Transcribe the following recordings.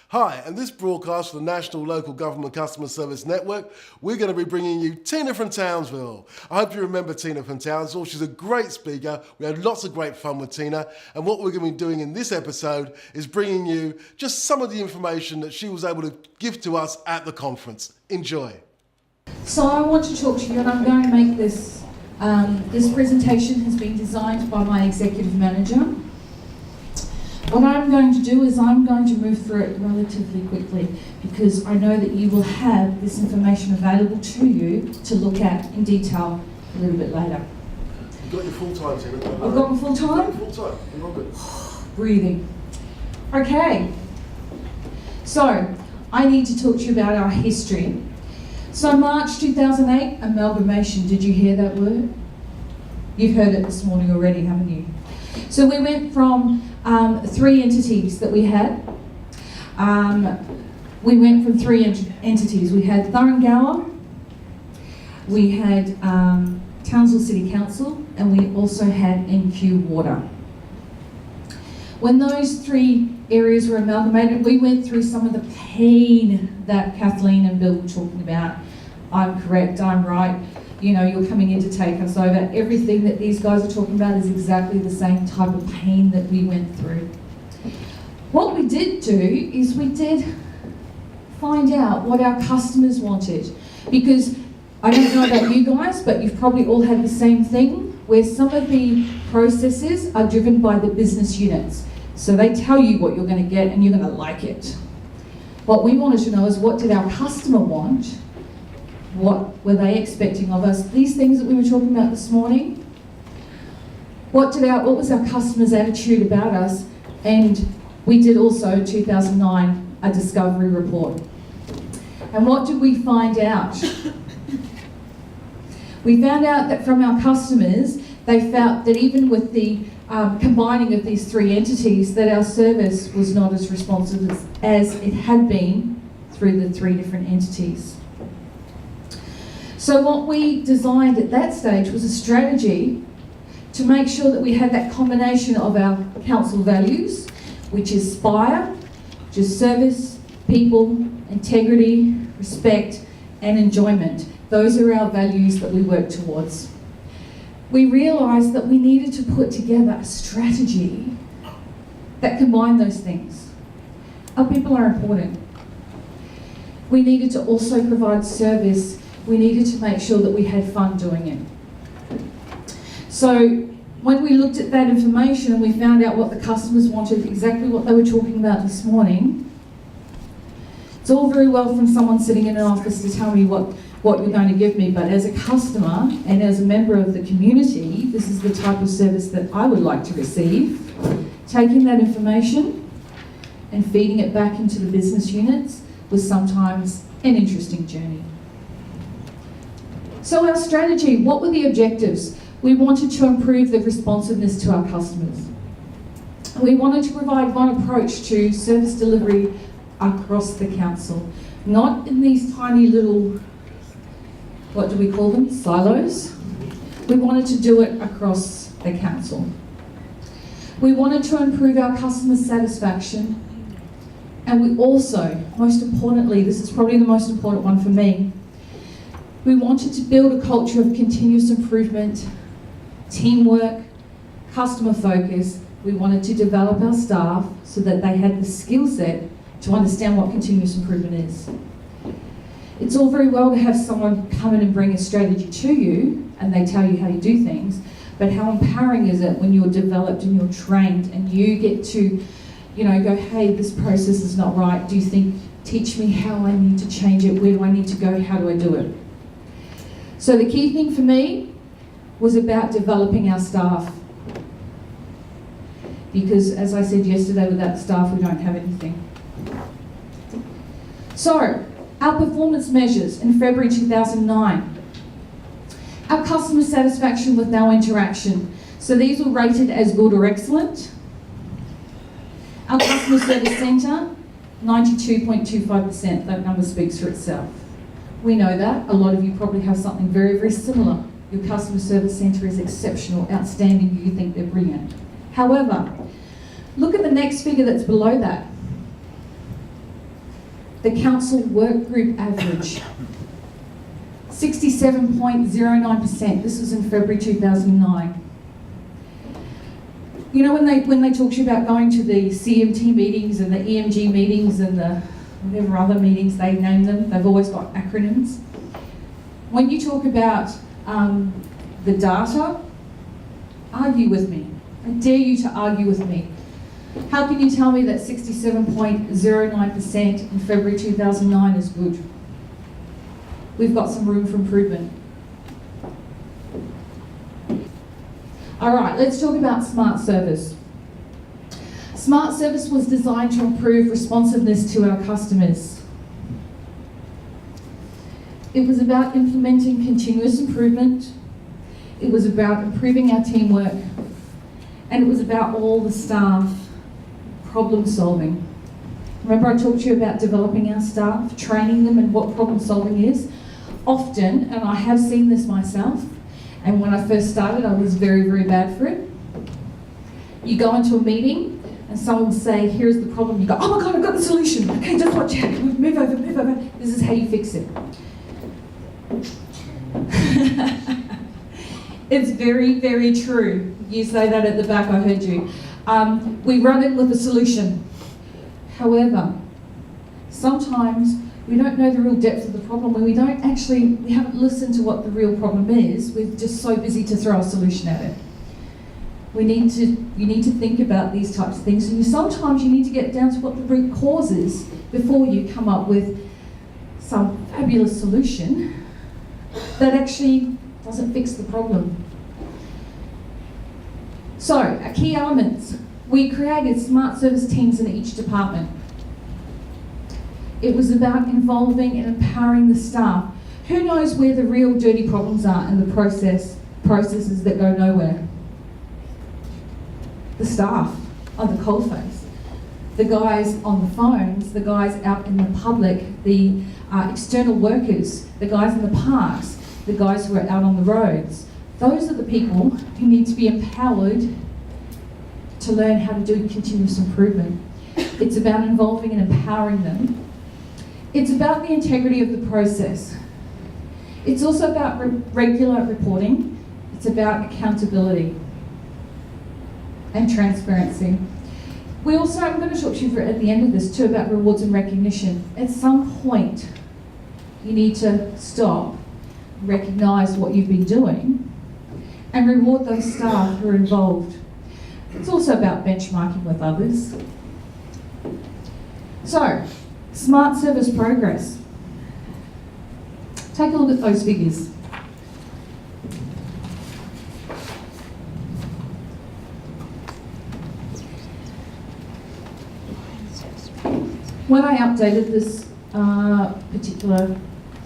Hi, and this broadcast for the National Local Government Customer Service Network, we're going to be bringing you Tina from Townsville. I hope you remember Tina from Townsville. She's a great speaker. We had lots of great fun with Tina, and what we're going to be doing in this episode is bringing you just some of the information that she was able to give to us at the conference. Enjoy. So I want to talk to you, and I'm going to make this. This presentation has been designed by my executive manager. What I'm going to do is I'm going to move through it relatively quickly because I know that you will have this information available to you to look at in detail a little bit later. You've got your full time, Tina. I've got my full time? Full time. You're all good. Breathing. Okay. So, I need to talk to you about our history. So March 2008, amalgamation. Did you hear that word? You've heard it this morning already, haven't you? So we went from 3 entities that we had. We went from 3 entities. We had Thurungower, we had Townsville City Council, and we also had NQ Water. When those 3 areas were amalgamated, we went through some of the pain that Kathleen and Bill were talking about. I'm correct, I'm right. You know, you're coming in to take us over. Everything that these guys are talking about is exactly the same type of pain that we went through. What we did do is we did find out what our customers wanted. Because I don't know about you guys, but you've probably all had the same thing, where some of the processes are driven by the business units. So they tell you what you're going to get and you're going to like it. What we wanted to know is, what did our customer want? What were they expecting of us? These things that we were talking about this morning, what was our customers' attitude about us? And we did also, in 2009, a discovery report. And what did we find out? We found out that from our customers, they felt that even with the combining of these 3 entities, that our service was not as responsive as it had been through the 3 different entities. So what we designed at that stage was a strategy to make sure that we had that combination of our council values, which is SPIRE, which is service, people, integrity, respect, and enjoyment. Those are our values that we work towards. We realised that we needed to put together a strategy that combined those things. Our people are important. We needed to also provide service. We needed to make sure that we had fun doing it. So when we looked at that information and we found out what the customers wanted, exactly what they were talking about this morning, it's all very well from someone sitting in an office to tell me what you're going to give me, but as a customer and as a member of the community, this is the type of service that I would like to receive. Taking that information and feeding it back into the business units was sometimes an interesting journey. So our strategy, what were the objectives? We wanted to improve the responsiveness to our customers. We wanted to provide one approach to service delivery across the council, not in these tiny little, what do we call them, silos. We wanted to do it across the council. We wanted to improve our customer satisfaction, and we also, most importantly, this is probably the most important one for me, we wanted to build a culture of continuous improvement, teamwork, customer focus. We wanted to develop our staff so that they had the skill set to understand what continuous improvement is. It's all very well to have someone come in and bring a strategy to you and they tell you how you do things, but how empowering is it when you're developed and you're trained and you get to, go, hey, this process is not right. Do you think, teach me how I need to change it? Where do I need to go? How do I do it? So the key thing for me was about developing our staff. Because as I said yesterday, without staff we don't have anything. So, our performance measures in February 2009. Our customer satisfaction with our interaction. So these were rated as good or excellent. Our customer service centre, 92.25%. That number speaks for itself. We know that. A lot of you probably have something very, very similar. Your customer service centre is exceptional, outstanding, you think they're brilliant. However, look at the next figure that's below that. the council work group average, 67.09%. This was in February 2009. You know, when they talk to you about going to the CMT meetings and the EMG meetings and the whatever other meetings they name them, they've always got acronyms. When you talk about the data, argue with me. I dare you to argue with me. How can you tell me that 67.09% in February 2009 is good? We've got some room for improvement. All right, let's talk about Smart Service. Smart Service was designed to improve responsiveness to our customers. It was about implementing continuous improvement. It was about improving our teamwork. And it was about all the staff problem solving. Remember I talked to you about developing our staff, training them in what problem solving is? Often, and I have seen this myself, and when I first started I was very, very bad for it. You go into a meeting and someone will say, here's the problem. You go, oh my God, I've got the solution. Okay, just watch out. Move over, move over. This is how you fix it. It's very, very true. You say that at the back, I heard you. We run in with a solution. However, sometimes we don't know the real depth of the problem when we haven't listened to what the real problem is. We're just so busy to throw a solution at it. You need to think about these types of things, and sometimes you need to get down to what the root cause is before you come up with some fabulous solution that actually doesn't fix the problem. So, our key elements. We created smart service teams in each department. It was about involving and empowering the staff. Who knows where the real dirty problems are in the processes that go nowhere? The staff on the coalface, the guys on the phones, the guys out in the public, the external workers, the guys in the parks, the guys who are out on the roads. Those are the people who need to be empowered to learn how to do continuous improvement. It's about involving and empowering them. It's about the integrity of the process. It's also about regular reporting. It's about accountability and transparency. I'm going to talk to you at the end of this too about rewards and recognition. At some point, you need to stop, recognise what you've been doing, and reward those staff who are involved. It's also about benchmarking with others. So, smart service progress. Take a look at those figures. When I updated this particular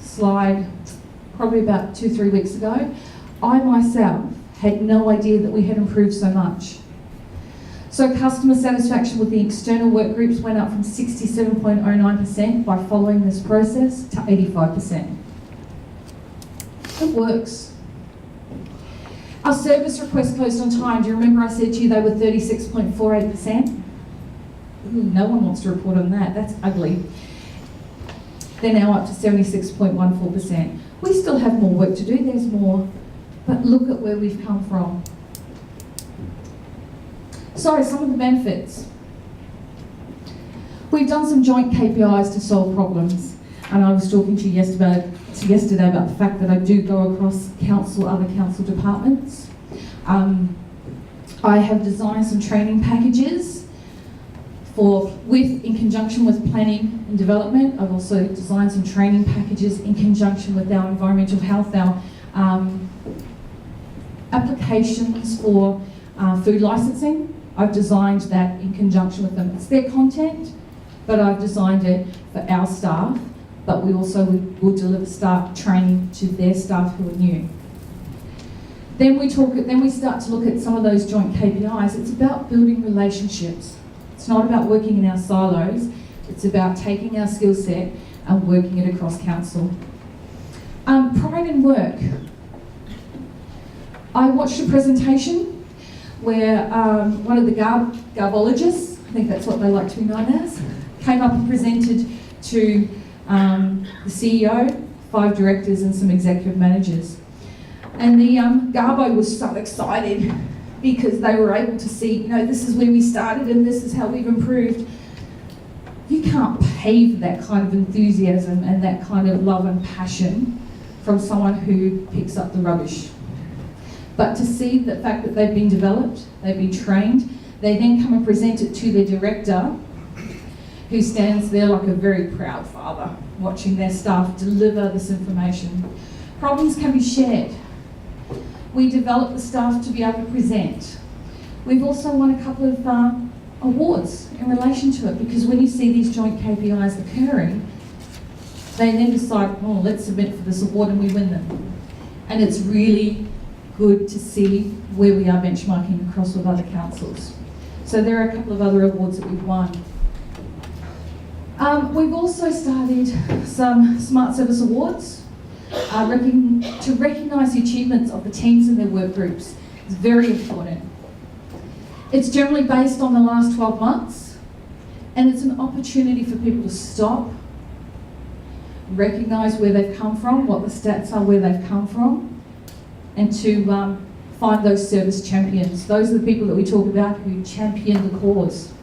slide, probably about 2-3 weeks ago, I myself had no idea that we had improved so much. So customer satisfaction with the external work groups went up from 67.09% by following this process to 85%. It works. Our service requests closed on time. Do you remember I said to you they were 36.48%? No one wants to report on that. That's ugly. They're now up to 76.14%. We still have more work to do. There's more. But look at where we've come from. So, some of the benefits. We've done some joint KPIs to solve problems. And I was talking to you yesterday about the fact that I do go across other council departments. I have designed some training packages in conjunction with planning and development. I've also designed some training packages in conjunction with our environmental health, our applications for food licensing. I've designed that in conjunction with them. It's their content, but I've designed it for our staff, but we also will deliver staff training to their staff who are new. Then we start to look at some of those joint KPIs. It's about building relationships. It's not about working in our silos. It's about taking our skill set and working it across council. Pride in work. I watched a presentation where one of the garbologists, I think that's what they like to be known as, came up and presented to the CEO, 5 directors and some executive managers. And the Garbo was so excited because they were able to see, this is where we started and this is how we've improved. You can't pay for that kind of enthusiasm and that kind of love and passion from someone who picks up the rubbish. But to see the fact that they've been developed, they've been trained, they then come and present it to their director, who stands there like a very proud father, watching their staff deliver this information. Problems can be shared. We develop the staff to be able to present. We've also won a couple of awards in relation to it, because when you see these joint KPIs occurring, they then decide, oh, let's submit for this award, and we win them. And it's really good to see where we are benchmarking across with other councils. So there are a couple of other awards that we've won. We've also started some Smart Service Awards to recognise the achievements of the teams and their work groups. It's very important. It's generally based on the last 12 months, and it's an opportunity for people to stop, recognise where they've come from, what the stats are where they've come from, and to find those service champions. Those are the people that we talk about who champion the cause.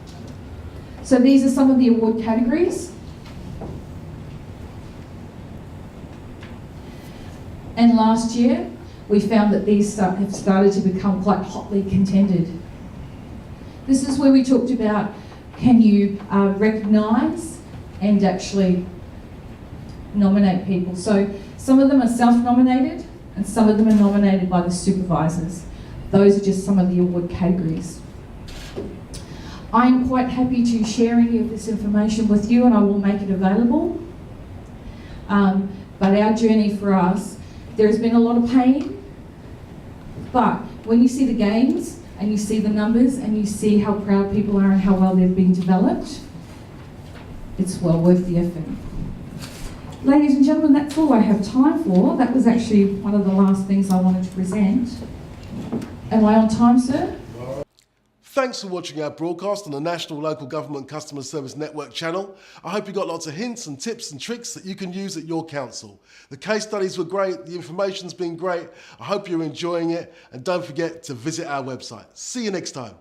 So these are some of the award categories. And last year, we found that these have started to become quite hotly contended. This is where we talked about, can you recognise and actually nominate people? So some of them are self-nominated and some of them are nominated by the supervisors. Those are just some of the award categories. I'm quite happy to share any of this information with you, and I will make it available. But our journey for us, there has been a lot of pain, but when you see the gains and you see the numbers and you see how proud people are and how well they've been developed, it's well worth the effort. Ladies and gentlemen, that's all I have time for. That was actually one of the last things I wanted to present. Am I on time, sir? Thanks for watching our broadcast on the National Local Government Customer Service Network channel. I hope you got lots of hints and tips and tricks that you can use at your council. The case studies were great, the information's been great. I hope you're enjoying it, and don't forget to visit our website. See you next time.